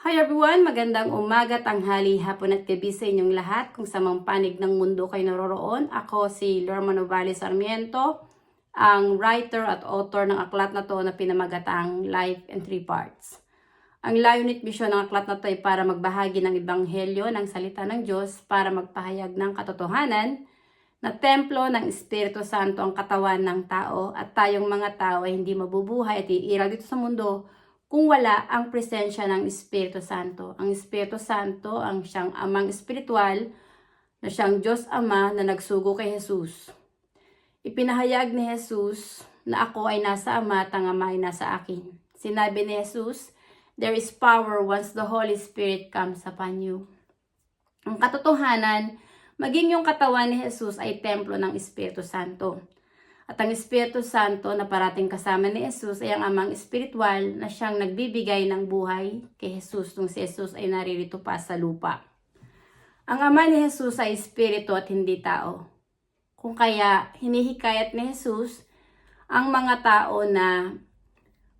Hi everyone! Magandang umaga, tanghali, hapon at gabi sa inyong lahat. Kung sa mga panig ng mundo kayo naroroon, ako si Lorma Novales Sarmiento, ang writer at author ng aklat na to na pinamagatang Life in Three Parts. Ang layunin at misyon ng aklat na to ay para magbahagi ng ebanghelyo ng salita ng Diyos para magpahayag ng katotohanan na templo ng Espiritu Santo ang katawan ng tao at tayong mga tao ay hindi mabubuhay at iiral dito sa mundo kung wala ang presensya ng Espiritu Santo. Ang Espiritu Santo ang siyang amang espiritual na siyang Diyos Ama na nagsugo kay Jesus. Ipinahayag ni Jesus na ako ay nasa Ama at ang Ama ay nasa akin. Sinabi ni Jesus, there is power once the Holy Spirit comes upon you. Ang katotohanan, maging yung katawan ni Jesus ay templo ng Espiritu Santo. At ang Espiritu Santo na parating kasama ni Jesus ay ang amang espiritual na siyang nagbibigay ng buhay kay Jesus nung si Jesus ay naririto pa sa lupa. Ang ama ni Jesus ay espiritu at hindi tao. Kung kaya hinihikayat ni Jesus ang mga tao na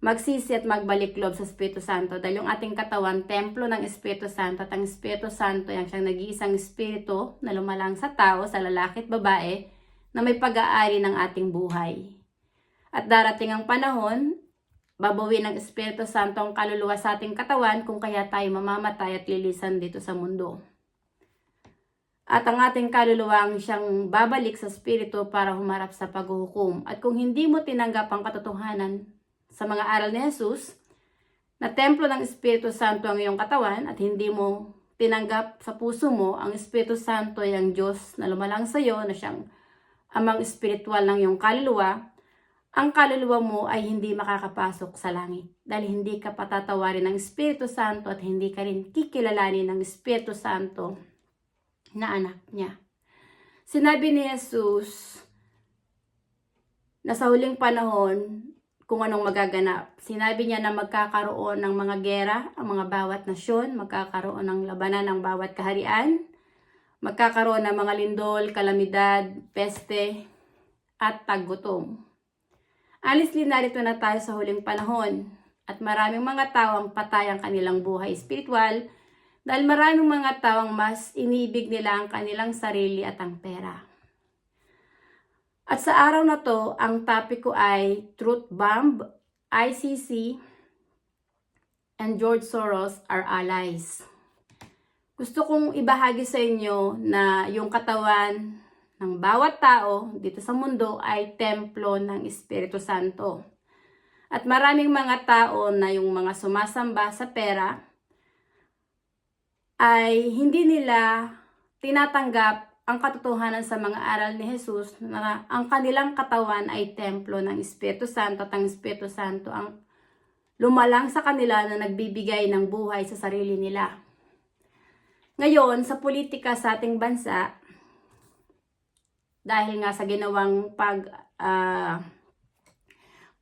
magsisi at magbalik loob sa Espiritu Santo dahil yung ating katawan, templo ng Espiritu Santo at ang Espiritu Santo ay siyang nag-iisang espiritu na lumalang sa tao, sa lalaki at babae, na may pag-aari ng ating buhay. At darating ang panahon, babawi ng Espiritu Santo ang kaluluwa sa ating katawan kung kaya tayo mamamatay at lilisan dito sa mundo. At ang ating kaluluwa ang siyang babalik sa Espiritu para humarap sa paghuhukom. At kung hindi mo tinanggap ang katotohanan sa mga aral ni Jesus, na templo ng Espiritu Santo ang iyong katawan at hindi mo tinanggap sa puso mo, ang Espiritu Santo ay ang Diyos na lumalang sa iyo na siyang amang espiritual ng iyong kaluluwa, ang kaluluwa mo ay hindi makakapasok sa langit. Dahil hindi ka patatawarin ng Espiritu Santo at hindi ka rin kikilalanin ng Espiritu Santo na anak niya. Sinabi ni Jesus na sa huling panahon kung anong magaganap. Sinabi niya na magkakaroon ng mga gera ang mga bawat nasyon, magkakaroon ng labanan ng bawat kaharian, magkakaroon ng mga lindol, kalamidad, peste, at taggutom. Honestly, narito na tayo sa huling panahon at maraming mga tao ang patay ang kanilang buhay espiritual dahil maraming mga tao ang mas iniibig nila ang kanilang sarili at ang pera. At sa araw na to, ang topic ko ay Truth Bomb, ICC, and George Soros are allies. Gusto kong ibahagi sa inyo na yung katawan ng bawat tao dito sa mundo ay templo ng Espiritu Santo. At maraming mga tao na yung mga sumasamba sa pera ay hindi nila tinatanggap ang katotohanan sa mga aral ni Jesus na ang kanilang katawan ay templo ng Espiritu Santo at ang Espiritu Santo ang lumalang sa kanila na nagbibigay ng buhay sa sarili nila. Ngayon, sa politika sa ating bansa, dahil nga sa ginawang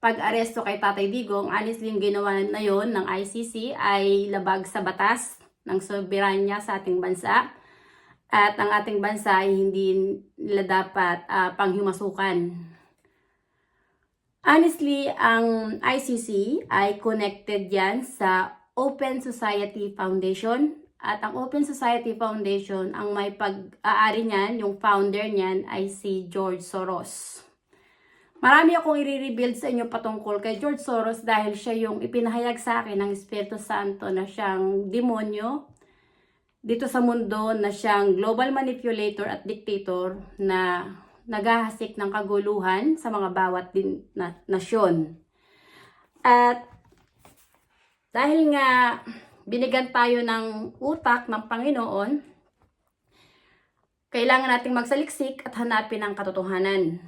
pag-aresto kay Tatay Digong, honestly yung ginawa na yon ng ICC ay labag sa batas ng soberanya sa ating bansa. At ang ating bansa ay hindi nila dapat panghimasukan. Honestly, ang ICC ay connected yan sa Open Society Foundation. At ang Open Society Foundation, ang may pag-aari niyan, yung founder niyan ay si George Soros. Marami akong i-rebuild sa inyo patungkol kay George Soros dahil siya yung ipinahayag sa akin ng Espiritu Santo na siyang demonyo dito sa mundo, na siyang global manipulator at dictator na naghahasik ng kaguluhan sa mga bawat nasyon. At dahil nga binigyan tayo ng utak ng Panginoon, kailangan nating magsaliksik at hanapin ang katotohanan.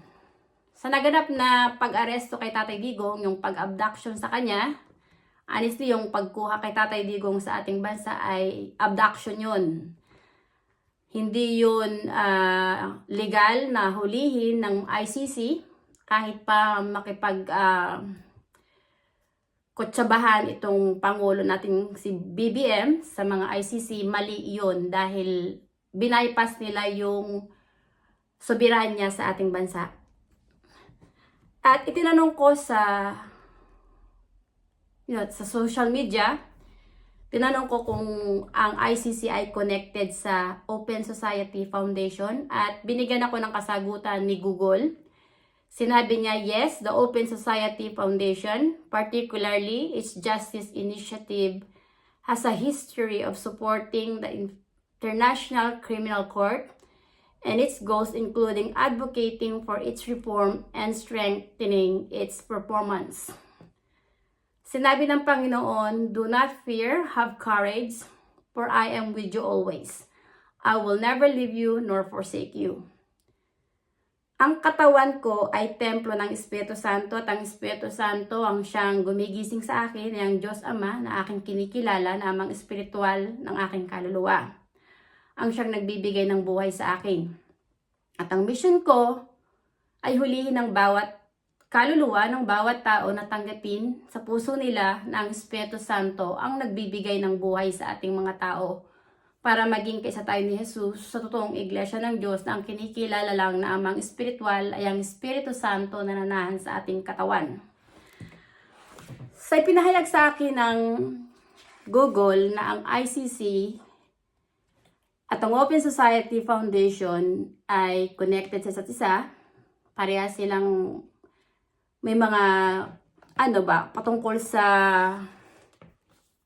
Sa naganap na pag-aresto kay Tatay Digong, yung pag-abduction sa kanya, honestly, yung pagkuha kay Tatay Digong sa ating bansa ay abduction yun. Hindi yun legal na hulihin ng ICC kahit pa kutsabahan itong Pangulo natin si BBM sa mga ICC, mali yun dahil binaypas nila yung soberanya sa ating bansa. At itinanong ko sa social media, tinanong ko kung ang ICC ay connected sa Open Society Foundation at binigyan ako ng kasagutan ni Google. Sinabi niya, yes, the Open Society Foundation, particularly its Justice Initiative, has a history of supporting the International Criminal Court and its goals including advocating for its reform and strengthening its performance. Sinabi ng Panginoon, do not fear, have courage, for I am with you always. I will never leave you nor forsake you. Ang katawan ko ay templo ng Espiritu Santo at ang Espiritu Santo ang siyang gumigising sa akin, ang Diyos Ama na aking kinikilala na amang espiritual ng aking kaluluwa. Ang siyang nagbibigay ng buhay sa akin. At ang mission ko ay hulihin ng bawat kaluluwa ng bawat tao na tanggapin sa puso nila na ang Espiritu Santo ang nagbibigay ng buhay sa ating mga tao para maging kaisa tayo ni Jesus sa totoong iglesia ng Diyos na ang kinikilala lang na amang espiritual ay ang Espiritu Santo na nanahan sa ating katawan. Sa ipinahayag sa akin ng Google na ang ICC at ang Open Society Foundation ay connected sa isa't isa, pareha silang may mga patungkol sa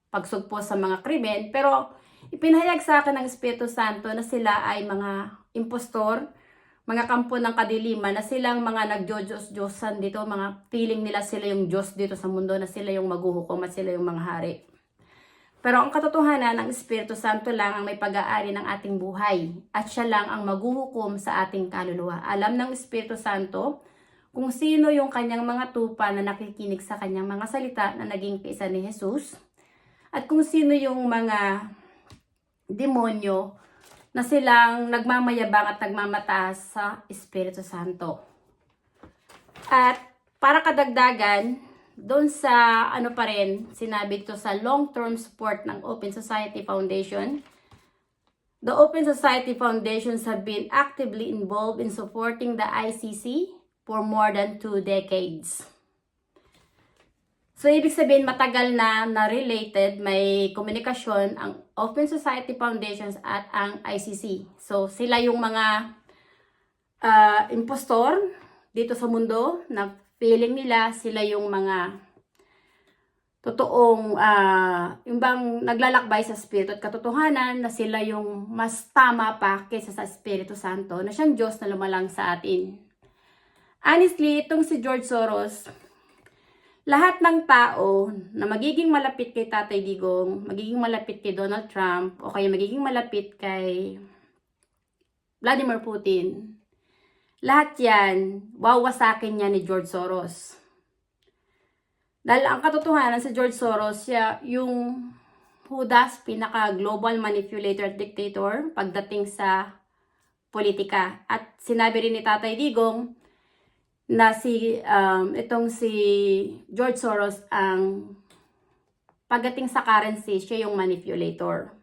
pagsugpo sa mga krimen, pero ipinahayag sa akin ng Espiritu Santo na sila ay mga impostor, mga kampo ng kadiliman, na silang mga nagdiyos-diyosan dito, mga feeling nila sila yung Diyos dito sa mundo, na sila yung maghuhukom at sila yung mga hari. Pero ang katotohanan, ng Espiritu Santo lang ang may pag-aari ng ating buhay at siya lang ang maghuhukom sa ating kaluluwa. Alam ng Espiritu Santo kung sino yung kanyang mga tupa na nakikinig sa kanyang mga salita na naging kaisa ni Jesus at kung sino yung mga demonyo na silang nagmamayabang at nagmamataas sa Espiritu Santo. At para kadagdagan, doon sa sinabi ito sa long-term support ng Open Society Foundation, the Open Society Foundations have been actively involved in supporting the ICC for more than 2 decades. So, ibig sabihin, matagal na related, may komunikasyon ang Open Society Foundations at ang ICC. So, sila yung mga impostor dito sa mundo na feeling nila, sila yung mga totoong, yung bang naglalakbay sa Espiritu at katotohanan na sila yung mas tama pa kaysa sa Espiritu Santo na siyang Diyos na lumalang sa atin. Honestly, itong si George Soros, lahat ng tao na magiging malapit kay Tatay Digong, magiging malapit kay Donald Trump, o kaya magiging malapit kay Vladimir Putin, lahat yan, wawasakin niya ni George Soros. Dahil ang katotohanan sa George Soros, siya yung hudas, pinaka-global manipulator at dictator pagdating sa politika. At sinabi rin ni Tatay Digong, na itong si George Soros ang pagdating sa currency, siya yung manipulator.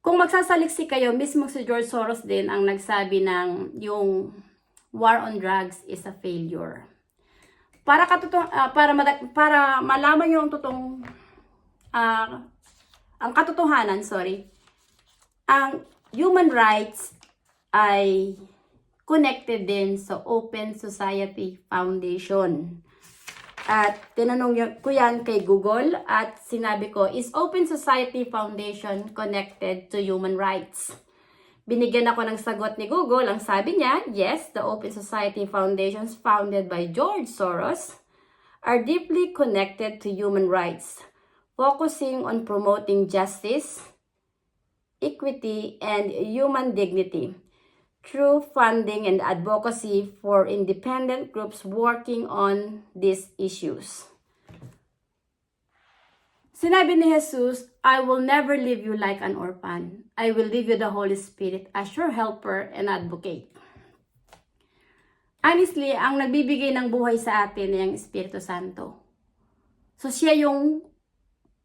Kung magsasaliksik kayo, mismo si George Soros din ang nagsabi ng yung war on drugs is a failure. Para malaman yung totoong ang katotohanan, ang human rights ay connected din sa Open Society Foundation. At tinanong ko yan kay Google at sinabi ko, is Open Society Foundation connected to human rights? Binigyan ako ng sagot ni Google. Ang sabi niya, yes, the Open Society Foundations founded by George Soros are deeply connected to human rights, focusing on promoting justice, equity, and human dignity through funding and advocacy for independent groups working on these issues. Sinabi ni Jesus, I will never leave you like an orphan. I will leave you the Holy Spirit as your helper and advocate. Honestly, ang nagbibigay ng buhay sa atin ay ang Espiritu Santo. So siya yung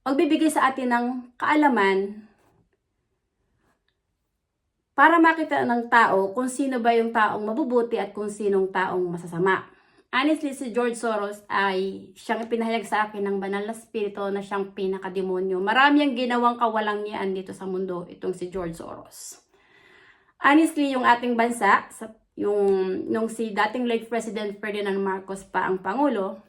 magbibigay sa atin ng kaalaman para makita ng tao kung sino ba yung taong mabubuti at kung sinong taong masasama. Honestly, si George Soros ay siyang ipinahayag sa akin ng banal na spirito na siyang pinakademonyo. Marami ang ginawang kawalangian dito sa mundo, itong si George Soros. Honestly, yung ating bansa, nung si dating late President Ferdinand Marcos pa ang Pangulo,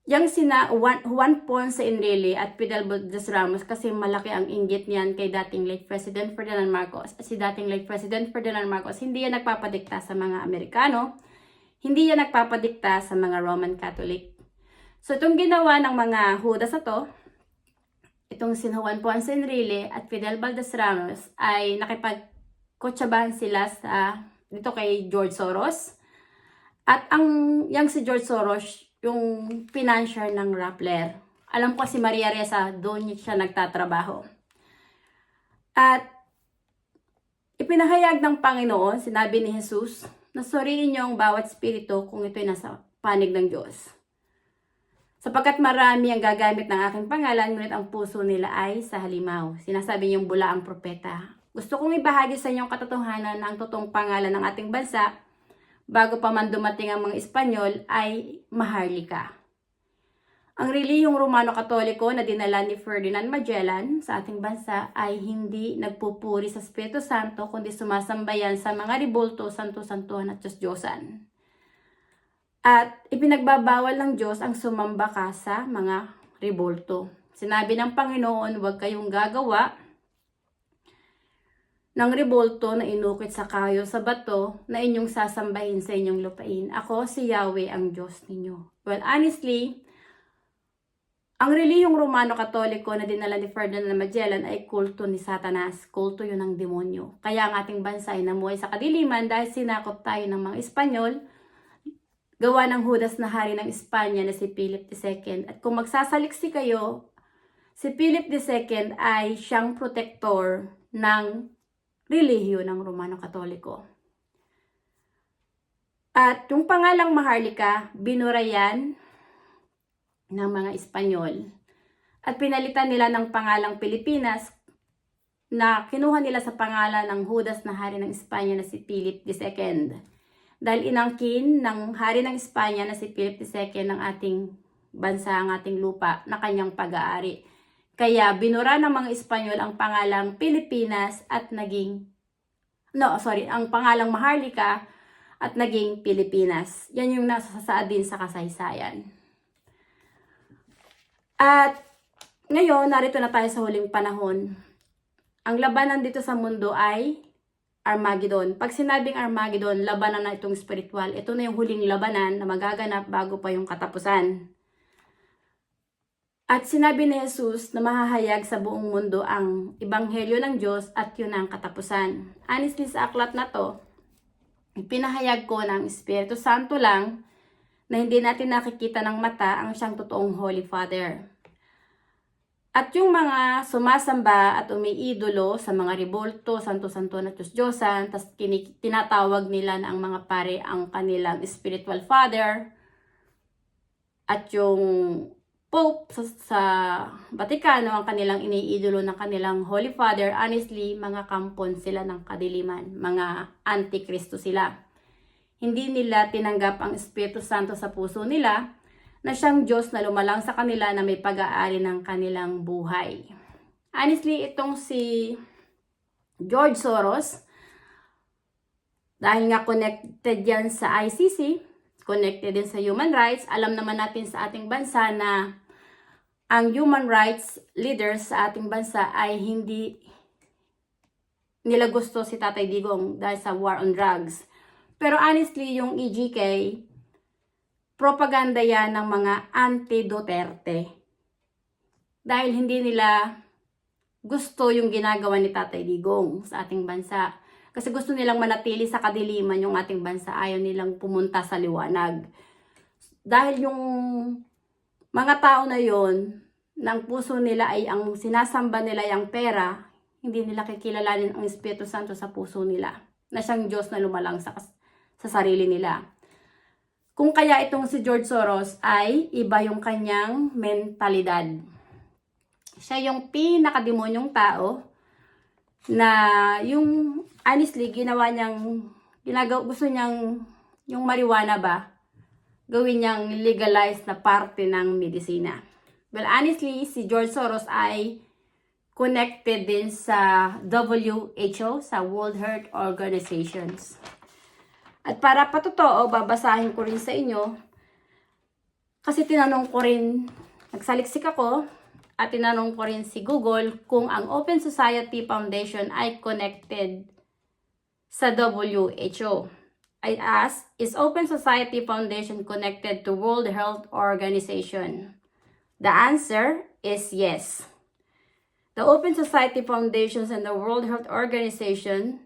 yung sina Juan Ponce Enrile at Fidel Baldes Ramos, kasi malaki ang inggit niyan kay dating late President Ferdinand Marcos. Si dating late President Ferdinand Marcos, hindi yan nagpapadikta sa mga Amerikano, hindi yan nagpapadikta sa mga Roman Catholic. So itong ginawa ng mga Judas na to, itong si Juan Ponce Enrile at Fidel Baldes Ramos, ay nakipagkotsabahan sila dito kay George Soros. At yung si George Soros, yung financier ng Rappler. Alam ko si Maria Ressa, doon siya nagtatrabaho. At ipinahayag ng Panginoon, sinabi ni Jesus, na suriin niyo ang bawat spirito kung ito'y nasa panig ng Diyos. Sapagkat marami ang gagamit ng aking pangalan, ngunit ang puso nila ay sa halimaw. Sinasabi niyong bula ang propeta. Gusto kong ibahagi sa inyong katotohanan na ang totoong pangalan ng ating bansa, bago pa man dumating ang mga Espanyol, ay Maharlika. Ang relihiyong Romano-Katoliko na dinala ni Ferdinand Magellan sa ating bansa ay hindi nagpupuri sa Espiritu Santo, kundi sumasambayan sa mga rebulto, santo-santuhan at Diyos-Diyosan. At ipinagbabawal ng Diyos ang sumamba ka sa mga rebulto. Sinabi ng Panginoon, huwag kayong gagawa ng rebulto na inukit sa kayo sa bato na inyong sasambahin sa inyong lupain. Ako si Yahweh ang Diyos ninyo. Well, honestly, ang relihiyong Romano-Katoliko na dinala ni Ferdinand Magellan ay kulto ni Satanas. Kulto yun ng demonyo. Kaya ang ating bansa ay namuhay sa kadiliman dahil sinakop tayo ng mga Espanyol, gawa ng Judas na hari ng Espanya na si Philip II. At kung magsasaliksi kayo, si Philip II ay siyang protector ng relihiyo ng Romano-Katoliko. At yung pangalang Maharlika, binura yan ng mga Espanyol. At pinalitan nila ng pangalang Pilipinas na kinuha nila sa pangalan ng Judas na hari ng Espanya na si Philip II. Dahil inangkin ng hari ng Espanya na si Philip II ng ating bansa, ang ating lupa na kanyang pag-aari. Kaya binura ng mga Espanyol ang pangalang Pilipinas at ang pangalang Maharlika at naging Pilipinas. Yan yung nasasaad din sa kasaysayan. At ngayon, narito na tayo sa huling panahon. Ang labanan dito sa mundo ay Armageddon. Pag sinabing Armageddon, labanan na itong spiritual. Ito na yung huling labanan na magaganap bago pa yung katapusan. At sinabi ni Jesus na mahahayag sa buong mundo ang ebanghelyo ng Diyos at yun ang katapusan. Honestly, sa aklat na to, ipinahayag ko ng Espiritu Santo lang na hindi natin nakikita ng mata ang siyang totoong Holy Father. At yung mga sumasamba at umiidolo sa mga rebulto, santo-santuhan at Diyos-Diyosan, tas tinatawag nila na ang mga pare ang kanilang spiritual father, at yung Pope sa Vaticano ang kanilang iniidolo ng kanilang Holy Father. Honestly, mga kampon sila ng kadiliman, mga antikristo sila. Hindi nila tinanggap ang Espiritu Santo sa puso nila, na siyang Diyos na lumalang sa kanila na may pag-aari ng kanilang buhay. Honestly, itong si George Soros, dahil nga connected yan sa ICC, connected din sa human rights, alam naman natin sa ating bansa na ang human rights leaders sa ating bansa ay hindi nila gusto si Tatay Digong dahil sa war on drugs. Pero honestly, yung EGK, propaganda yan ng mga anti-Duterte. Dahil hindi nila gusto yung ginagawa ni Tatay Digong sa ating bansa. Kasi gusto nilang manatili sa kadiliman yung ating bansa. Ayaw nilang pumunta sa liwanag. Dahil yung mga tao na yon, ng puso nila ay ang sinasamba nila yung pera, hindi nila kikilalanin ang Espiritu Santo sa puso nila. Na siyang Diyos na lumalang sa sarili nila. Kung kaya itong si George Soros ay iba yung kanyang mentalidad. Siya yung pinakademonyong tao na yung honestly gusto niyang yung marijuana ba, gawin niyang legalized na parte ng medisina. Well, honestly, si George Soros ay connected din sa WHO, sa World Health Organizations. At para patotoo, babasahin ko rin sa inyo, kasi tinanong ko rin, nagsaliksik ako, at tinanong ko rin si Google kung ang Open Society Foundation ay connected sa WHO. I asked, is Open Society Foundation connected to World Health Organization? The answer is yes. The Open Society Foundations and the World Health Organization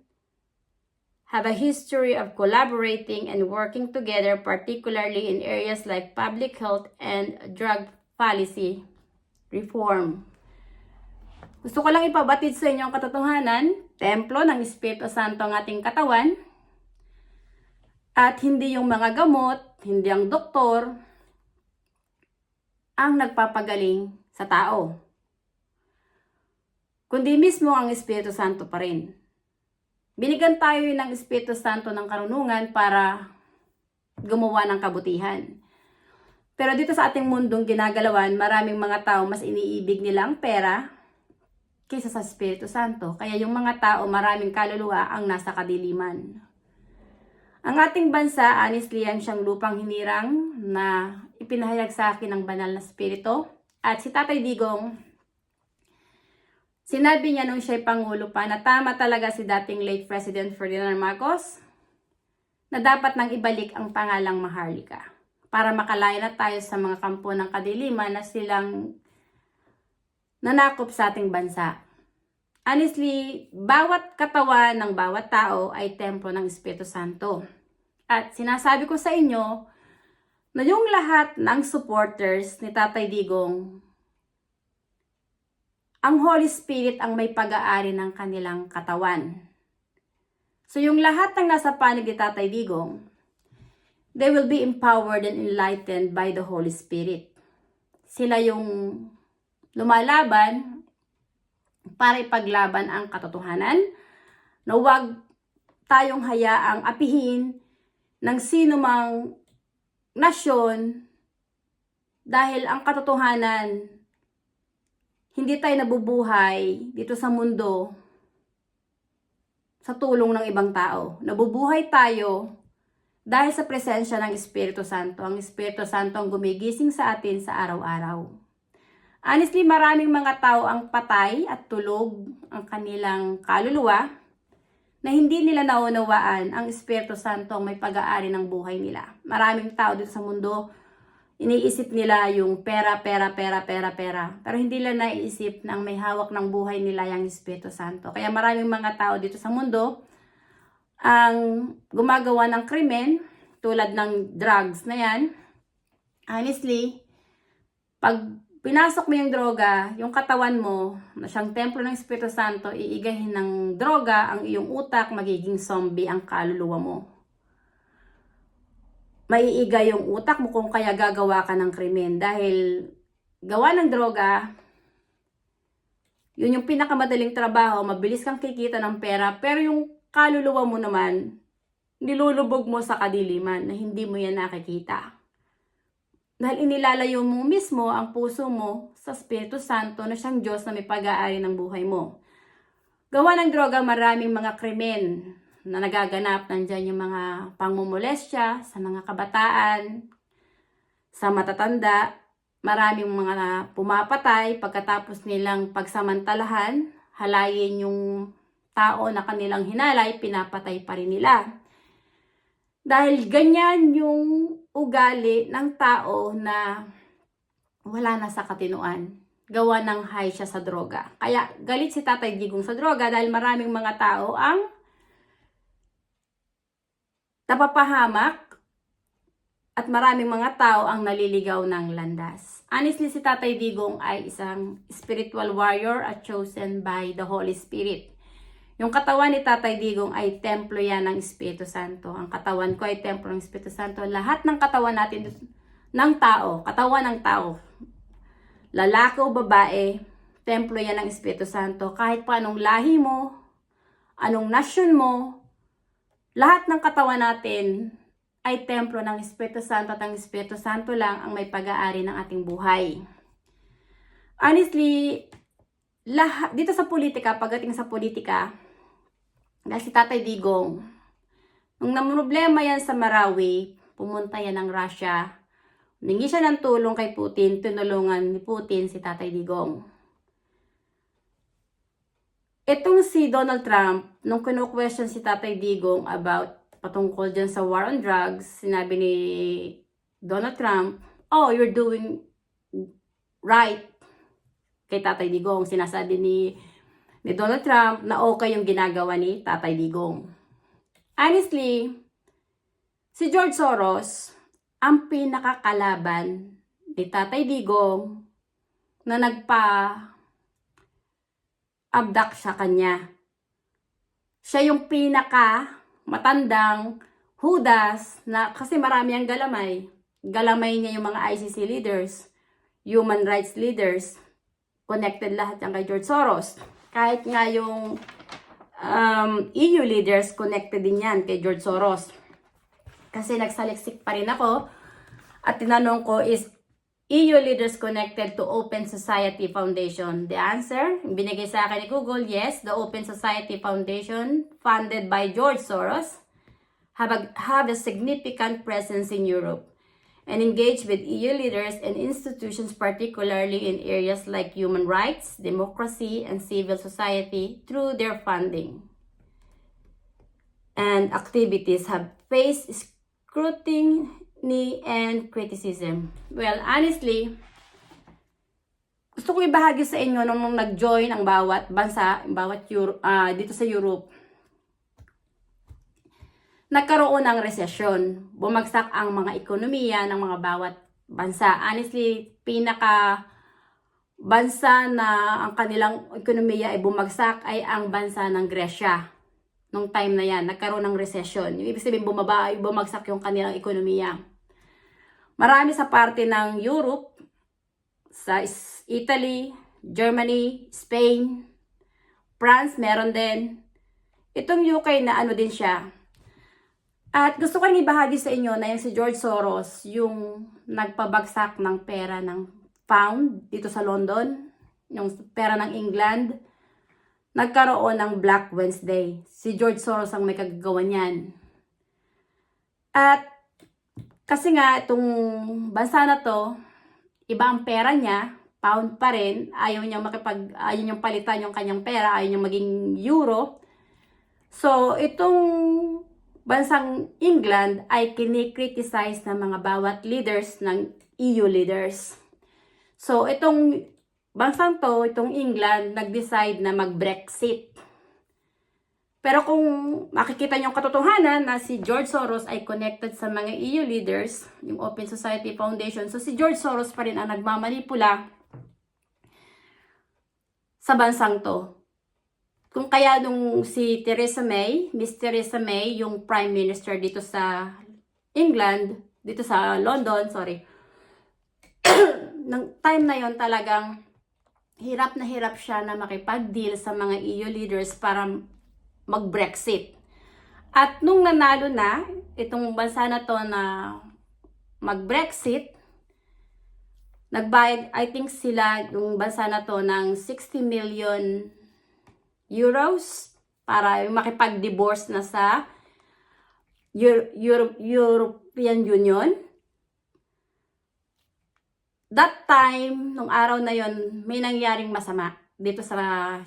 have a history of collaborating and working together, particularly in areas like public health and drug policy reform. Gusto ko lang ipabatid sa inyo ang katotohanan, templo ng Espiritu Santo ang ating katawan, at hindi yung mga gamot, hindi ang doktor, ang nagpapagaling sa tao, kundi mismo ang Espiritu Santo pa rin. Binigyan tayo ng Espiritu Santo ng karunungan para gumawa ng kabutihan. Pero dito sa ating mundong ginagalawan, maraming mga tao mas iniibig nila ang pera kaysa sa Espiritu Santo. Kaya yung mga tao, maraming kaluluwa ang nasa kadiliman. Ang ating bansa, honestly, yan siyang lupang hinirang na ipinahayag sa akin ng banal na Espiritu. At si Tatay Digong, sinabi niya nung siya'y Pangulo pa na tama talaga si dating late President Ferdinand Marcos na dapat nang ibalik ang pangalang Maharlika para makalaya na tayo sa mga kampo ng kadiliman na silang nanakop sa ating bansa. Honestly, bawat katawan ng bawat tao ay templo ng Espiritu Santo. At sinasabi ko sa inyo na yung lahat ng supporters ni Tatay Digong, ang Holy Spirit ang may pag-aari ng kanilang katawan. So yung lahat ng nasa panig ni Tatay Digong, they will be empowered and enlightened by the Holy Spirit. Sila yung lumalaban para ipaglaban ang katotohanan na huwag tayong hayaang apihin ng sino mang nasyon dahil ang katotohanan, hindi tayo nabubuhay dito sa mundo sa tulong ng ibang tao. Nabubuhay tayo dahil sa presensya ng Espiritu Santo. Ang Espiritu Santo ang gumigising sa atin sa araw-araw. Honestly, maraming mga tao ang patay at tulog ang kanilang kaluluwa na hindi nila naunawaan ang Espiritu Santo ang may pag-aari ng buhay nila. Maraming tao dito sa mundo, iniisip nila yung pera. Pero hindi nila naiisip na ang may hawak ng buhay nila yung Espiritu Santo. Kaya maraming mga tao dito sa mundo ang gumagawa ng krimen tulad ng drugs na yan. Honestly, pag pinasok mo yung droga, yung katawan mo, na siyang templo ng Espiritu Santo, iigahin ng droga ang iyong utak, magiging zombie ang kaluluwa mo. Maiiga yung utak mo kung kaya gagawa ka ng krimen. Dahil gawa ng droga, yun yung pinakamadaling trabaho, mabilis kang kikita ng pera, pero yung kaluluwa mo naman, nilulubog mo sa kadiliman na hindi mo yan nakikita. Dahil inilalayo mo mismo ang puso mo sa Espiritu Santo na siyang Diyos na may pag-aari ng buhay mo. Gawa ng droga, maraming mga krimen na nagaganap. Nandyan yung mga pangmumolestya sa mga kabataan, sa matatanda. Maraming mga pumapatay pagkatapos nilang pagsamantalahan, halayin yung tao na kanilang hinalay, pinapatay pa rin nila. Dahil ganyan yung ugali ng tao na wala na sa katinuan. Gawa ng high siya sa droga. Kaya galit si Tatay Digong sa droga dahil maraming mga tao ang napapahamak at maraming mga tao ang naliligaw ng landas. Honestly, si Tatay Digong ay isang spiritual warrior at chosen by the Holy Spirit. Yung katawan ni Tatay Digong ay templo yan ng Espiritu Santo. Ang katawan ko ay templo ng Espiritu Santo. Lahat ng katawan natin ng tao, katawan ng tao, lalaki o babae, templo yan ng Espiritu Santo. Kahit pa anong lahi mo, anong nasyon mo, lahat ng katawan natin ay templo ng Espiritu Santo at ang Espiritu Santo lang ang may pag-aari ng ating buhay. Honestly, dito sa politika, pagdating sa politika, dahil si Tatay Digong, nung namroblema yan sa Marawi, pumunta yan ng Russia, humingi siya ng tulong kay Putin, tinulungan ni Putin si Tatay Digong. Itong si Donald Trump, nung kino-question si Tatay Digong about patungkol dyan sa war on drugs, sinabi ni Donald Trump, oh, you're doing right. Kay Tatay Digong, sinasabi ni Donald Trump na okay yung ginagawa ni Tatay Digong. Honestly, si George Soros, ang pinakakalaban ni Tatay Digong na nagpa-abduct sa kanya. Siya yung matandang Judas na kasi marami ang galamay. Galamay niya yung mga ICC leaders, human rights leaders, connected lahat yan kay George Soros. Kahit nga yung EU leaders, connected din yan kay George Soros. Kasi nagsaliksik pa rin ako at tinanong ko, is EU leaders connected to Open Society Foundation? The answer, binigay sa akin ni Google, yes, the Open Society Foundation, funded by George Soros, have a significant presence in Europe and engage with EU leaders and institutions, particularly in areas like human rights, democracy, and civil society through their funding. And activities have faced scrutiny and criticism. Well, honestly, gusto ko ibahagi sa inyo nung nag-join ang bawat bansa, dito sa Europe, nagkaroon ng resesyon. Bumagsak ang mga ekonomiya ng mga bawat bansa. Honestly, bansa na ang kanilang ekonomiya ay bumagsak ay ang bansa ng Gresya. Nung time na yan, nagkaroon ng resesyon. Yung ibig sabihin, bumagsak yung kanilang ekonomiya. Marami sa parte ng Europe, sa Italy, Germany, Spain, France, meron din. Itong UK na ano din siya. At gusto ko rin ibahagi sa inyo na yung si George Soros, yung nagpabagsak ng pera ng pound dito sa London, yung pera ng England, nagkaroon ng Black Wednesday. Si George Soros ang may kagagawa niyan. At kasi nga itong bansa na to, iba ang pera niya, pound pa rin, ayaw niyang palitan yung kanyang pera, ayaw niyang maging euro. So itong bansang England ay kinikriticize ng mga bawat leaders ng EU leaders. So, itong bansang to, itong England, nag-decide na mag-Brexit. Pero kung makikita niyo ang katotohanan na si George Soros ay connected sa mga EU leaders, yung Open Society Foundation, so si George Soros pa rin ang nagmamanipula sa bansang to. Kung kaya nung si Miss Theresa May, yung Prime Minister dito sa England, dito sa London, nang time na yon talagang hirap na hirap siya na makipag-deal sa mga EU leaders para mag-Brexit. At nung nanalo na, itong bansa na to na mag-Brexit, nagbayad, I think sila, yung bansa na to, ng 60 million euros para makipag-divorce na sa European Union. That time, nung araw na yon, may nangyaring masama dito sa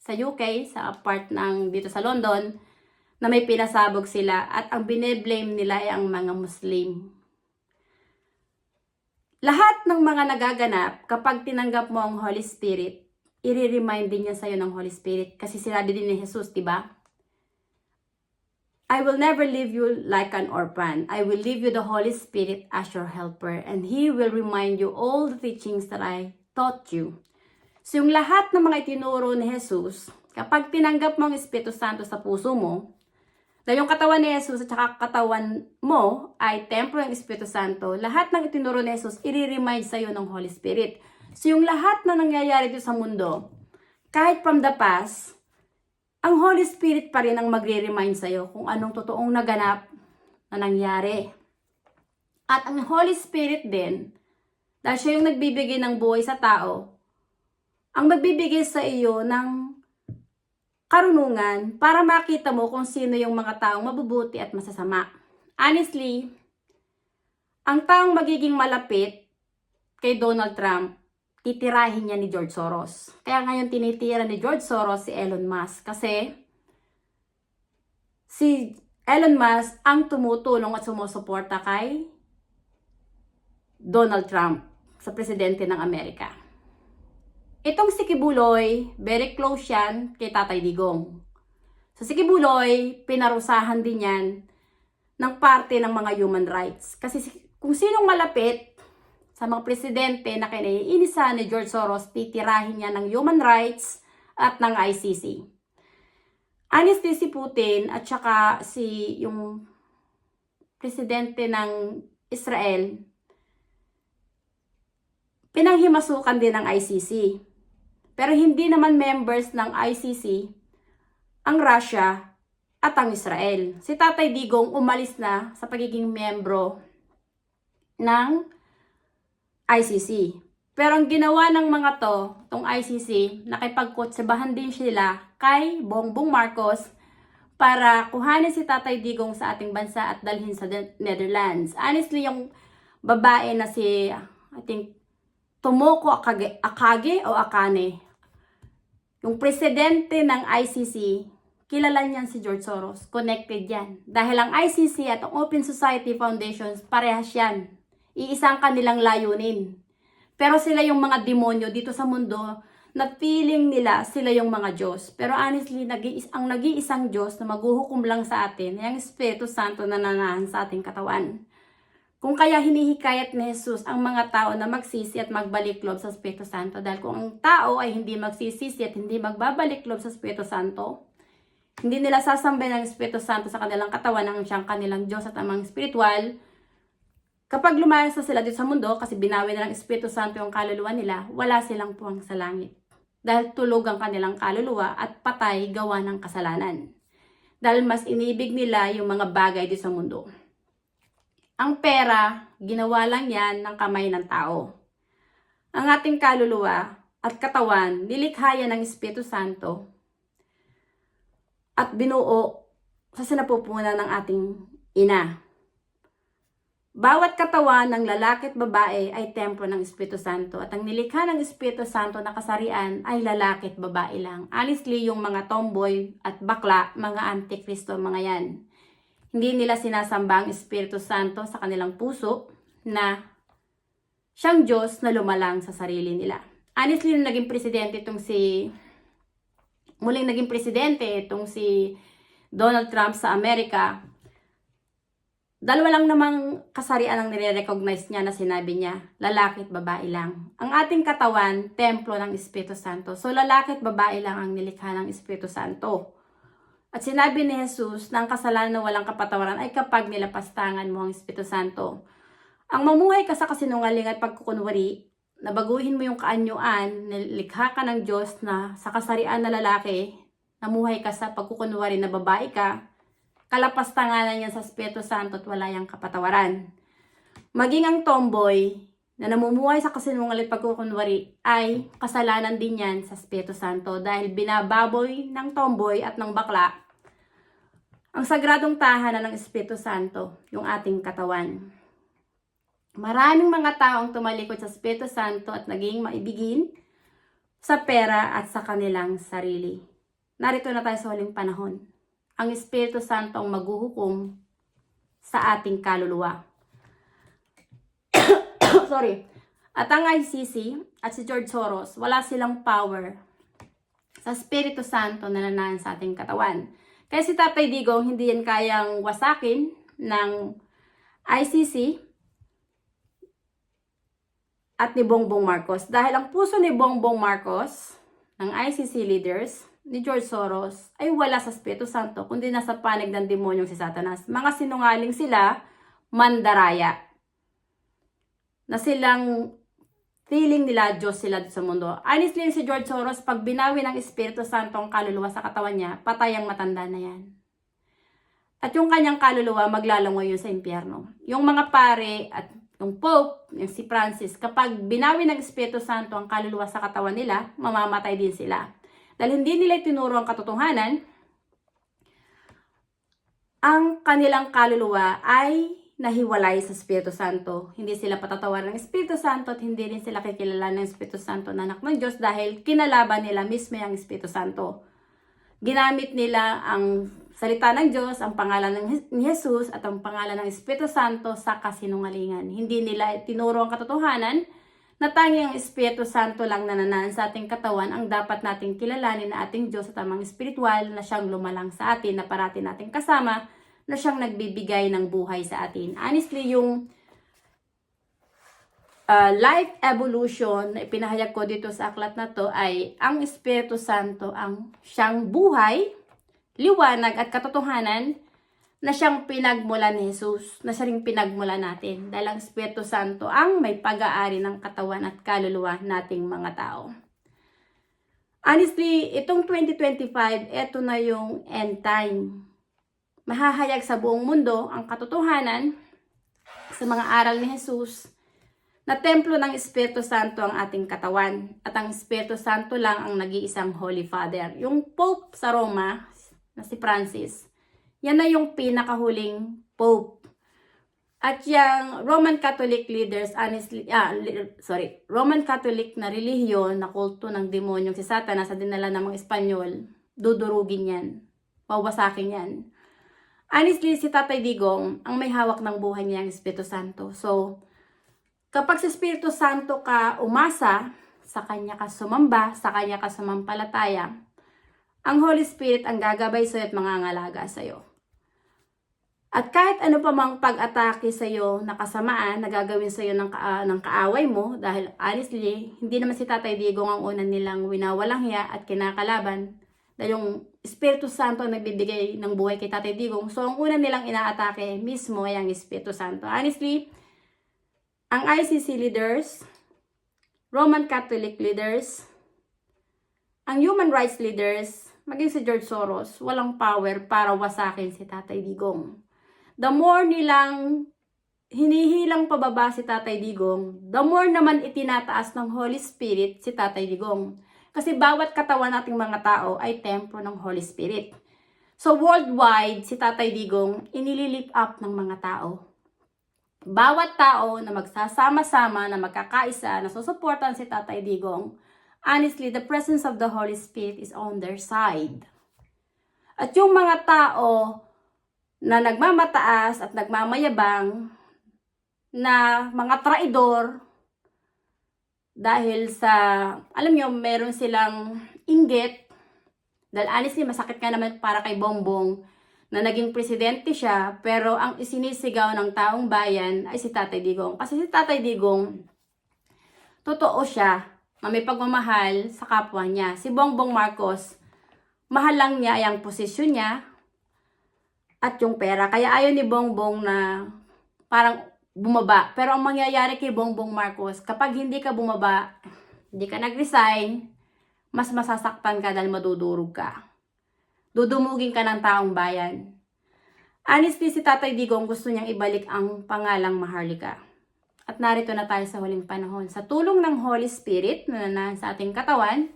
UK, sa part ng dito sa London, na may pinasabog sila at ang bine-blame nila ay ang mga Muslim. Lahat ng mga nagaganap kapag tinanggap mo ang Holy Spirit, i-remind din niya sa'yo ng Holy Spirit. Kasi sinabi din ni Jesus, diba? I will never leave you like an orphan. I will leave you the Holy Spirit as your helper. And He will remind you all the teachings that I taught you. So yung lahat ng mga itinuro ni Jesus, kapag tinanggap mo ang Espiritu Santo sa puso mo, na yung katawan ni Jesus at saka katawan mo ay templo ng Espiritu Santo, lahat ng itinuro ni Jesus, i-remind sa'yo ng Holy Spirit. So yung lahat na nangyayari dito sa mundo, kahit from the past, ang Holy Spirit pa rin ang magre-remind sa'yo kung anong totoong naganap na nangyari. At ang Holy Spirit din, dahil siya yung nagbibigay ng buhay sa tao, ang magbibigay sa iyo ng karunungan para makita mo kung sino yung mga taong mabubuti at masasama. Honestly, ang taong magiging malapit kay Donald Trump, titirahin niya ni George Soros. Kaya ngayon tinitira ni George Soros si Elon Musk kasi si Elon Musk ang tumutulong at sumusuporta kay Donald Trump sa presidente ng Amerika. Itong si Kibuloy, very close yan kay Tatay Digong. So si Kibuloy, pinarusahan din yan ng parte ng mga human rights. Kasi kung sinong malapit sa mga presidente na kinaiinisa ni George Soros, titirahin niya ng human rights at ng ICC. Honestly, si Putin at saka si yung presidente ng Israel, pinanghimasukan din ng ICC. Pero hindi naman members ng ICC ang Russia at ang Israel. Si Tatay Digong umalis na sa pagiging membro ng ICC. Pero ang ginawa ng mga tong ICC, nakipagkotsebahan din sila kay Bongbong Marcos para kuhanin si Tatay Digong sa ating bansa at dalhin sa Netherlands. Honestly, yung babae na si, I think, Tomoko Akage o Akane, yung presidente ng ICC, kilala niyan si George Soros. Connected yan. Dahil ang ICC at ang Open Society Foundations, parehas yan. Iisang kanilang layunin. Pero sila yung mga demonyo dito sa mundo na feeling nila sila yung mga Diyos. Pero honestly, ang nag-iisang Diyos na maghuhukom lang sa atin ay ang Espiritu Santo na nananahan sa ating katawan. Kung kaya hinihikayat ni Jesus ang mga tao na magsisi at magbalik loob sa Espiritu Santo. Dahil kung ang tao ay hindi magsisisi at hindi magbabalik loob sa Espiritu Santo, hindi nila sasambay ng Espiritu Santo sa kanilang katawan ng siyang kanilang Diyos at amang spiritual. Kapag lumayas na sila dito sa mundo, kasi binawi na ng Espiritu Santo yung kaluluwa nila, wala silang puwang sa langit. Dahil tulog ang kanilang kaluluwa at patay gawa ng kasalanan. Dahil mas inibig nila yung mga bagay dito sa mundo. Ang pera, ginawa lang yan ng kamay ng tao. Ang ating kaluluwa at katawan, nilikha yan ng Espiritu Santo at binuo sa sinapupunan ng ating ina. Bawat katawan ng lalaki at babae ay templo ng Espiritu Santo at ang nilikha ng Espiritu Santo na kasarian ay lalaki at babae lang. Honestly, yung mga tomboy at bakla, mga antikristo, mga yan. Hindi nila sinasamba ang Espiritu Santo sa kanilang puso na siyang Diyos na lumalang sa sarili nila. Honestly, nung muling naging presidente itong si Donald Trump sa Amerika, dalawa lang namang kasarian ang nire-recognize niya na sinabi niya, lalaki at babae lang. Ang ating katawan, templo ng Espiritu Santo. So lalaki at babae lang ang nilikha ng Espiritu Santo. At sinabi ni Jesus na ang kasalanan na walang kapatawaran ay kapag nilapastangan mo ang Espiritu Santo. Ang mamuhay ka sa kasinungalingan at pagkukunwari, na baguhin mo yung kaanyuan, nilikha ka ng Diyos na sa kasarian na lalaki, namuhay ka sa pagkukunwari na babae ka, kalapastanganan yan sa Espiritu Santo at wala yung kapatawaran. Maging ang tomboy na namumuhay sa kasinungaling at pagkukunwari ay kasalanan din yan sa Espiritu Santo dahil binababoy ng tomboy at ng bakla ang sagradong tahanan ng Espiritu Santo, yung ating katawan. Maraming mga tao ang tumalikod sa Espiritu Santo at naging maibigin sa pera at sa kanilang sarili. Narito na tayo sa huling panahon. Ang Espiritu Santo ang maghuhukom sa ating kaluluwa. Sorry. At ang ICC at si George Soros, wala silang power sa Espiritu Santo na nananahan sa ating katawan. Kaya si Tatay Digong, hindi yan kayang wasakin ng ICC at ni Bongbong Marcos. Dahil ang puso ni Bongbong Marcos, ng ICC leaders, ni George Soros, ay wala sa Espiritu Santo, kundi nasa panig ng demonyong si Satanas. Mga sinungaling sila, mandaraya. Na silang feeling nila, Diyos sila sa mundo. Honestly, si George Soros, pag binawi ng Espiritu Santo ang kaluluwa sa katawan niya, patay ang matanda na yan. At yung kanyang kaluluwa maglalangoy yun sa impyerno. Yung mga pare at yung Pope, yung si Francis, kapag binawi ng Espiritu Santo ang kaluluwa sa katawan nila, mamamatay din sila. Dahil hindi nila tinuro ang katotohanan, ang kanilang kaluluwa ay nahiwalay sa Espiritu Santo. Hindi sila patatawaran ng Espiritu Santo at hindi rin sila kikilala ng Espiritu Santo na anak ng Diyos dahil kinalaban nila mismo ang Espiritu Santo. Ginamit nila ang salita ng Diyos, ang pangalan ni Jesus at ang pangalan ng Espiritu Santo sa kasinungalingan. Hindi nila tinuro ang katotohanan na tanging ang Espiritu Santo lang nananaan sa ating katawan ang dapat nating kilalanin na ating Diyos at amang espiritual na siyang lumalang sa atin, na parati nating kasama, na siyang nagbibigay ng buhay sa atin. Honestly, yung life evolution na ipinahayag ko dito sa aklat na to ay ang Espiritu Santo ang siyang buhay, liwanag at katotohanan na siyang pinagmula ni Jesus, na siya ring pinagmula natin. Dahil ang Espiritu Santo ang may pag-aari ng katawan at kaluluwa nating mga tao. Honestly, itong 2025, ito na yung end time. Mahahayag sa buong mundo ang katotohanan sa mga aral ni Jesus na templo ng Espiritu Santo ang ating katawan at ang Espiritu Santo lang ang nag-iisang Holy Father. Yung Pope sa Roma na si Francis, yan na yung pinakahuling Pope. At yung Roman Catholic leaders, Roman Catholic na relihiyon na kulto ng demonyong si Satanas sa dinala ng mga Espanyol, dudurugin yan, wawasakin yan. Honestly, si Tatay Digong ang may hawak ng buhay niya ang Espiritu Santo. So, kapag sa Espiritu Santo ka umasa, sa Kanya ka sumamba, sa Kanya ka sumampalataya, ang Holy Spirit ang gagabay sa'yo at mangangalaga sa'yo. At kahit ano pa mang pag-atake sa'yo na kasamaan na gagawin sa'yo ng kaaway mo, dahil honestly, hindi naman si Tatay Digong ang una nilang winawalang hiya at kinakalaban. Dahil yung Espiritu Santo ang nagbibigay ng buhay kay Tatay Digong. So, ang una nilang inaatake mismo ay ang Espiritu Santo. Honestly, ang ICC leaders, Roman Catholic leaders, ang human rights leaders, maging si George Soros, walang power para wasakin si Tatay Digong. The more nilang hinihilang pababa si Tatay Digong, the more naman itinataas ng Holy Spirit si Tatay Digong. Kasi bawat katawan nating mga tao ay templo ng Holy Spirit. So worldwide, si Tatay Digong inililift up ng mga tao. Bawat tao na magsasama-sama, na magkakaisa, na susuportan si Tatay Digong, honestly, the presence of the Holy Spirit is on their side. At yung mga tao na nagmamataas at nagmamayabang, na mga traidor, dahil sa, alam nyo, meron silang inggit, dahil honestly, masakit nga naman para kay Bongbong, na naging presidente siya, pero ang isinisigaw ng taong bayan ay si Tatay Digong. Kasi si Tatay Digong, totoo siya, na may pagmamahal sa kapwa niya. Si Bongbong Marcos, mahal lang niya ay ang posisyon niya, at yung pera. Kaya ayaw ni Bongbong na parang bumaba. Pero ang mangyayari kay Bongbong Marcos, kapag hindi ka bumaba, hindi ka nag-resign, mas masasaktan ka dahil madudurog ka. Dudumugin ka ng taong bayan. Honestly, si Tatay Digong gusto niyang ibalik ang pangalang Maharlika. At narito na tayo sa huling panahon. Sa tulong ng Holy Spirit na nananahan sa ating katawan,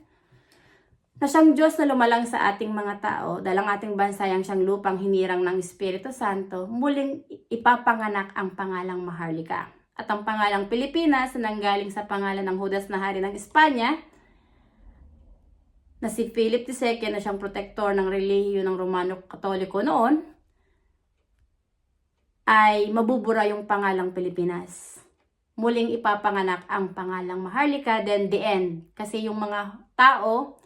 na siyang Diyos na lumalang sa ating mga tao, dahil ang ating bansa ay siyang lupang hinirang ng Espiritu Santo, muling ipapanganak ang pangalang Maharlika. At ang pangalang Pilipinas na nanggaling sa pangalan ng Judas na hari ng Espanya, na si Philip II na siyang protektor ng relihiyon ng Romano Katoliko noon, ay mabubura yung pangalang Pilipinas. Muling ipapanganak ang pangalang Maharlika, then the end. Kasi yung mga tao,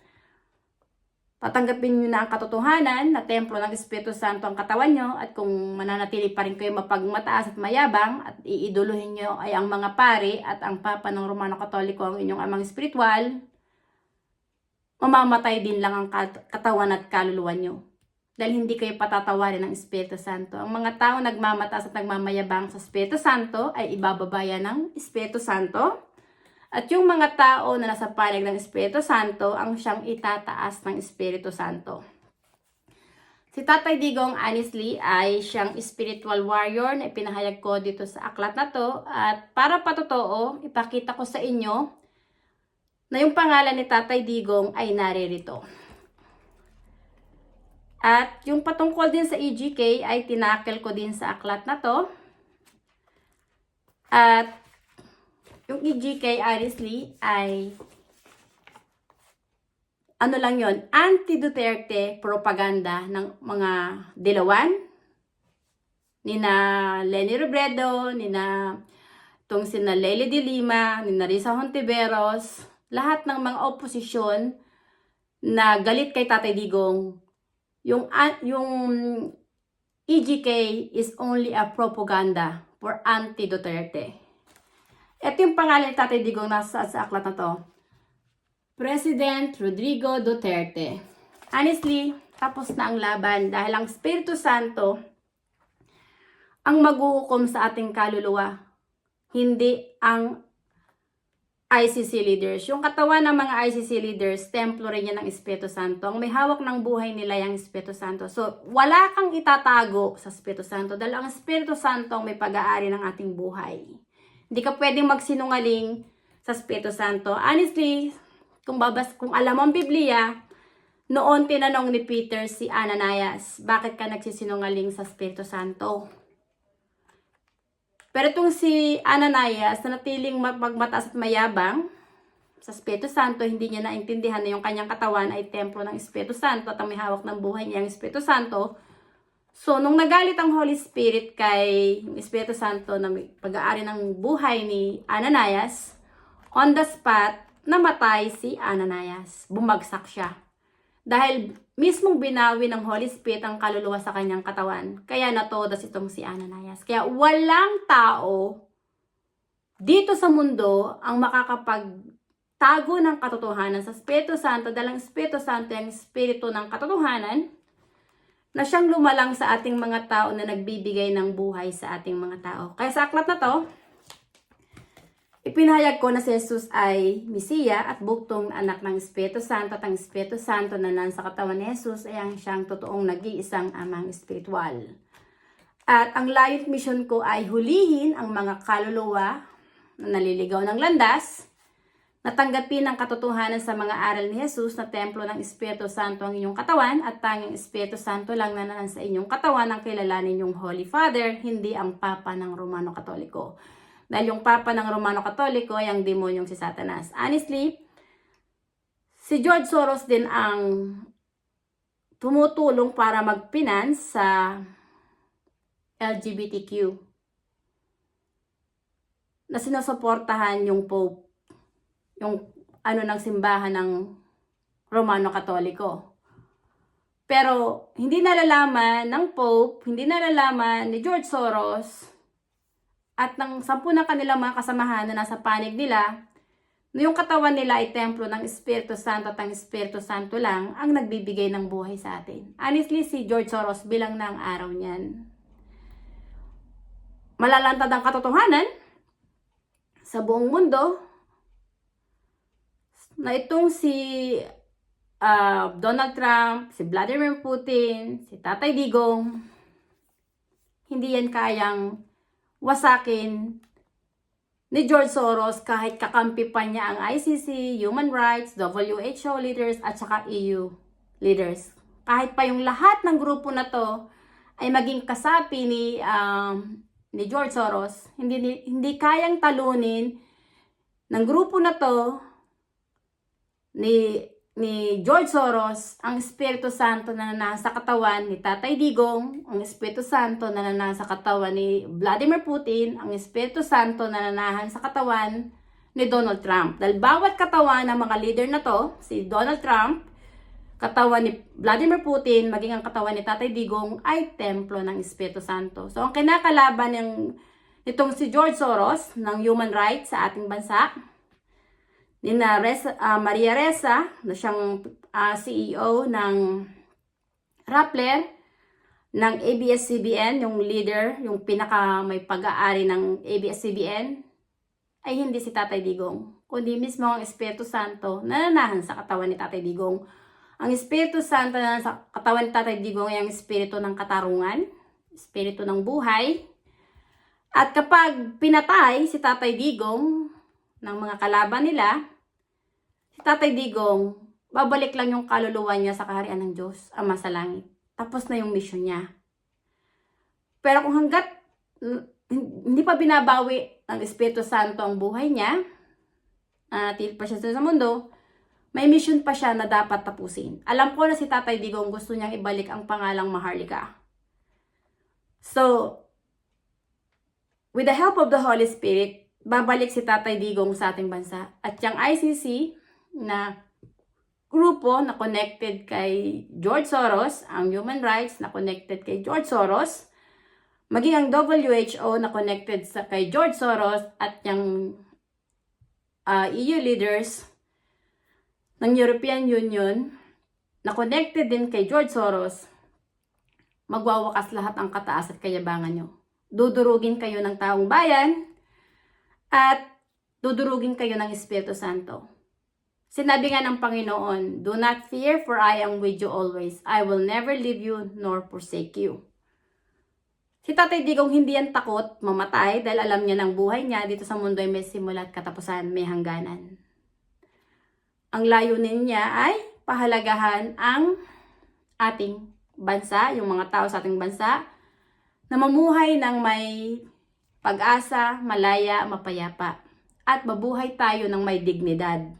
tatanggapin nyo na ang katotohanan na templo ng Espiritu Santo ang katawan nyo, at kung mananatili pa rin kayo mapagmataas at mayabang at iiduluhin nyo ay ang mga pari at ang Papa ng Romano Katoliko ang inyong amang espiritual, mamamatay din lang ang katawan at kaluluwa nyo. Dahil hindi kayo patatawarin ng Espiritu Santo. Ang mga tao nagmamataas at nagmamayabang sa Espiritu Santo ay ibababaya ng Espiritu Santo. At yung mga tao na nasa panig ng Espiritu Santo ang siyang itataas ng Espiritu Santo. Si Tatay Digong, honestly, ay siyang spiritual warrior na ipinahayag ko dito sa aklat na to. At para patotoo, ipakita ko sa inyo na yung pangalan ni Tatay Digong ay naririto. At yung patungkol din sa EGK ay tinakel ko din sa aklat na to. At yung EGK, honestly, ay ano lang yon, anti-Duterte propaganda ng mga dilawan, nina Leni Robredo, nina itong sina Lely de Lima, nina Risa Hontiveros, lahat ng mga oposisyon na galit kay Tatay Digong. Yung EGK is only a propaganda for anti-Duterte. Ito yung pangalan ni Tatay Digong nasa sa aklat na to. President Rodrigo Duterte. Honestly, tapos na ang laban dahil ang Espiritu Santo ang maghuhukom sa ating kaluluwa, hindi ang ICC leaders. Yung katawan ng mga ICC leaders, templo rin yan ng Espiritu Santo. Ang may hawak ng buhay nila yung Espiritu Santo. So, wala kang itatago sa Espiritu Santo dahil ang Espiritu Santo ang may pag-aari ng ating buhay. Hindi ka pwedeng magsinungaling sa Espiritu Santo. Honestly, kung alam mo ang Biblia, noon tinanong ni Peter si Ananias, bakit ka nagsisinungaling sa Espiritu Santo? Pero itong si Ananias, na natiling magmataas at mayabang sa Espiritu Santo, hindi niya naintindihan na yung kanyang katawan ay templo ng Espiritu Santo at ang may hawak ng buhay niya ang Espiritu Santo. So, nung nagalit ang Holy Spirit kay Espiritu Santo na may pag-aari ng buhay ni Ananias, on the spot, namatay si Ananias. Bumagsak siya. Dahil mismong binawi ng Holy Spirit ang kaluluwa sa kanyang katawan. Kaya natodas itong si Ananias. Kaya walang tao dito sa mundo ang makakapagtago ng katotohanan sa Espiritu Santo dahil ang Espiritu Santo ay ang Espiritu ng katotohanan na siyang lumalang sa ating mga tao na nagbibigay ng buhay sa ating mga tao. Kaya sa aklat na to, ipinahayag ko na si Jesus ay Mesiya at buktong anak ng Espiritu Santo at ang Espiritu Santo na nasa katawan ni Jesus ay ang siyang totoong nag-iisang amang espiritual. At ang layu't mission ko ay hulihin ang mga kaluluwa na naliligaw ng landas, natanggapin ang katotohanan sa mga aral ni Jesus na templo ng Espiritu Santo ang inyong katawan at tanging Espiritu Santo lang na nasa inyong katawan ang kilalanin yung Holy Father, hindi ang Papa ng Romano Katoliko. Dahil yung Papa ng Romano Katoliko ay ang demonyong si Satanas. Honestly, si George Soros din ang tumutulong para mag-finance sa LGBTQ na sinusuportahan yung Pope, yung ng simbahan ng Romano Katoliko. Pero hindi nalalaman ng Pope, hindi nalalaman ni George Soros at ng 10 na kanilang mga kasamahan na nasa panig nila, na yung katawan nila ay templo ng Espiritu Santo at ang Espiritu Santo lang ang nagbibigay ng buhay sa atin. Honestly, si George Soros bilang na ang araw niyan. Malalantad ang katotohanan sa buong mundo na itong si Donald Trump, si Vladimir Putin, si Tatay Digong, hindi yan kayang wasakin ni George Soros kahit kakampi pa niya ang ICC, Human Rights, WHO leaders at saka EU leaders. Kahit pa yung lahat ng grupo na to ay maging kasapi ni George Soros, hindi kayang talunin ng grupo na to ni George Soros ang Espiritu Santo na nasa katawan ni Tatay Digong, ang Espiritu Santo na nasa katawan ni Vladimir Putin, ang Espiritu Santo na nanahan sa katawan ni Donald Trump. Dahil bawat katawan ng mga leader na to, si Donald Trump, katawan ni Vladimir Putin, maging ang katawan ni Tatay Digong ay templo ng Espiritu Santo. So ang kinakalaban nitong si George Soros ng human rights sa ating bansa, ni Maria Ressa, na siyang CEO ng Rappler, ng ABS-CBN, yung leader, yung pinaka may pag-aari ng ABS-CBN, ay hindi si Tatay Digong, kundi mismo ang Espiritu Santo na nanahan sa katawan ni Tatay Digong. Ang Espiritu Santo na sa katawan ni Tatay Digong ay ang espiritu ng katarungan, espiritu ng buhay. At kapag pinatay si Tatay Digong ng mga kalaban nila, si Tatay Digong, babalik lang yung kaluluwa niya sa kaharian ng Diyos, Ama sa langit. Tapos na yung mission niya. Pero kung hanggat hindi pa binabawi ng Espiritu Santo ang buhay niya, til pa siya sa mundo, may mission pa siya na dapat tapusin. Alam ko na si Tatay Digong gusto niyang ibalik ang pangalang Maharlika. So, with the help of the Holy Spirit, babalik si Tatay Digong sa ating bansa. At yung ICC na grupo na connected kay George Soros, ang human rights na connected kay George Soros, maging ang WHO na connected kay George Soros at yung EU leaders ng European Union na connected din kay George Soros, magwawakas lahat ang kataas at kayabangan nyo. Dudurugin kayo ng taong bayan at dudurugin kayo ng Espiritu Santo. Sinabi nga ng Panginoon, "Do not fear, for I am with you always. I will never leave you nor forsake you." Si Tatay Digong hindi yan takot mamatay dahil alam niya ng buhay niya dito sa mundo ay may simula at katapusan, may hangganan. Ang layunin niya ay pahalagahan ang ating bansa, yung mga tao sa ating bansa, na mamuhay ng may pag-asa, malaya, mapayapa, at mabuhay tayo ng may dignidad.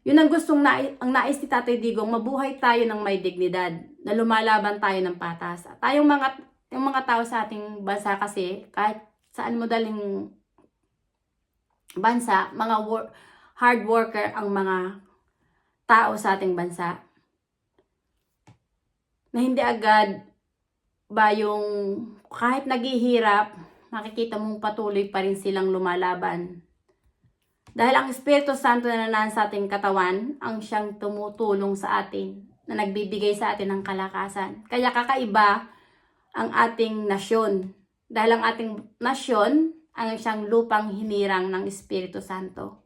Yun ang ang nais ni Tatay Digong, mabuhay tayo ng may dignidad, na lumalaban tayo ng patas. At yung mga tao sa ating bansa kasi, kahit saan mo daling bansa, hard worker ang mga tao sa ating bansa. Na hindi agad ba yung kahit naghihirap, makikita mong patuloy pa rin silang lumalaban. Dahil ang Espiritu Santo na nasa ating katawan, ang siyang tumutulong sa atin, na nagbibigay sa atin ng kalakasan. Kaya kakaiba ang ating nasyon. Dahil ang ating nasyon, ang siyang lupang hinirang ng Espiritu Santo.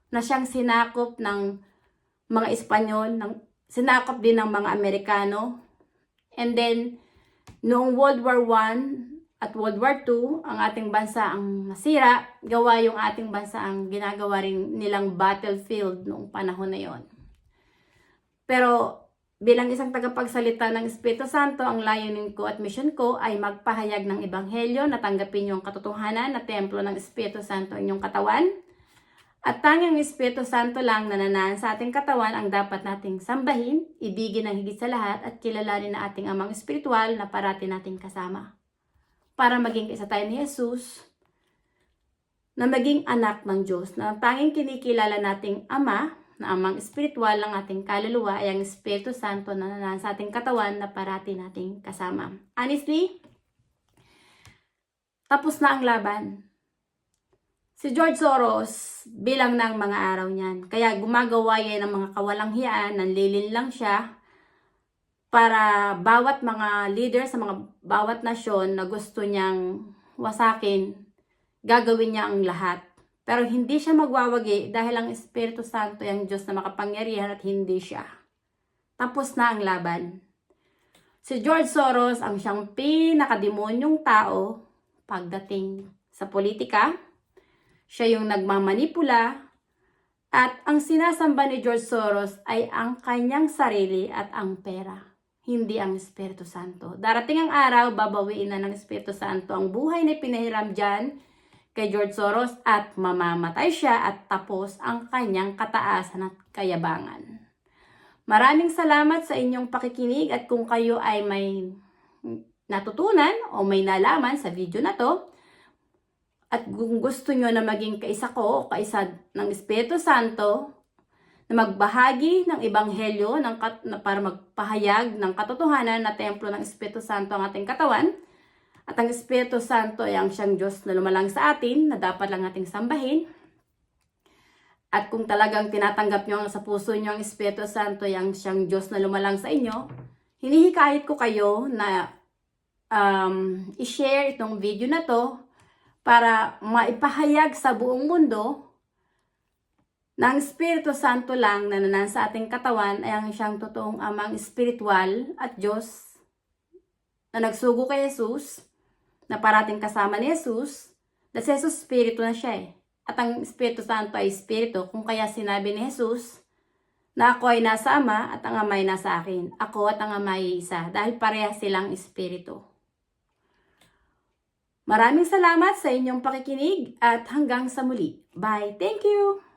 Na siyang sinakop ng mga Espanyol, sinakop din ng mga Amerikano. And then, noong World War I at World War II, ang ating bansa ang nasira, gawa yung ating bansa ang ginagawa rin nilang battlefield noong panahon na yon. Pero, bilang isang tagapagsalita ng Espiritu Santo, ang layunin ko at mission ko ay magpahayag ng Ebanghelyo na tanggapin yung katotohanan na templo ng Espiritu Santo ang inyong katawan. At tanging Espiritu Santo lang na nanaan sa ating katawan ang dapat nating sambahin, ibigin ng higit sa lahat at kilalanin na ating amang espiritual na parati nating kasama. Para maging isa tayo ni Jesus, na maging anak ng Diyos, na tanging kinikilala nating Ama, na amang espiritual ng ating kaluluwa ay ang Espiritu Santo na nanaan sa ating katawan na parati nating kasama. Honestly, tapos na ang laban. Si George Soros, bilang ng mga araw niyan. Kaya gumagawa yan ng mga kawalang hiyaan, nanlilin lang siya para bawat mga leader sa mga bawat nasyon na gusto niyang wasakin, gagawin niya ang lahat. Pero hindi siya magwawagi dahil ang Espiritu Santo ay ang Diyos na makapangyarihan at hindi siya. Tapos na ang laban. Si George Soros ang siyang pinakademonyong tao pagdating sa politika. Siya yung nagmamanipula at ang sinasamba ni George Soros ay ang kanyang sarili at ang pera, hindi ang Espiritu Santo. Darating ang araw, babawiin na ng Espiritu Santo ang buhay na pinahiram dyan kay George Soros at mamamatay siya at tapos ang kanyang kataasan at kayabangan. Maraming salamat sa inyong pakikinig at kung kayo ay may natutunan o may nalaman sa video na to, at kung gusto nyo na maging kaisa ko o kaisa ng Espiritu Santo, na magbahagi ng Ebanghelyo para magpahayag ng katotohanan na templo ng Espiritu Santo ang ating katawan, at ang Espiritu Santo ay ang siyang Diyos na lumalang sa atin, na dapat lang ating sambahin. At kung talagang tinatanggap nyo sa puso nyo ang Espiritu Santo ay ang siyang Diyos na lumalang sa inyo, hinihikayat ko kayo na i-share itong video na to para maipahayag sa buong mundo na ang Espiritu Santo lang na nanasa ating katawan ay ang siyang totoong amang espiritual at Diyos na nagsugo kay Jesus, na parating kasama ni Jesus, na si Jesus Espiritu na siya eh. At ang Espiritu Santo ay Espiritu, kung kaya sinabi ni Jesus na ako ay nasa Ama at ang Ama ay nasa akin. Ako at ang Ama ay isa dahil parehas silang Espiritu. Maraming salamat sa inyong pakikinig at hanggang sa muli. Bye! Thank you!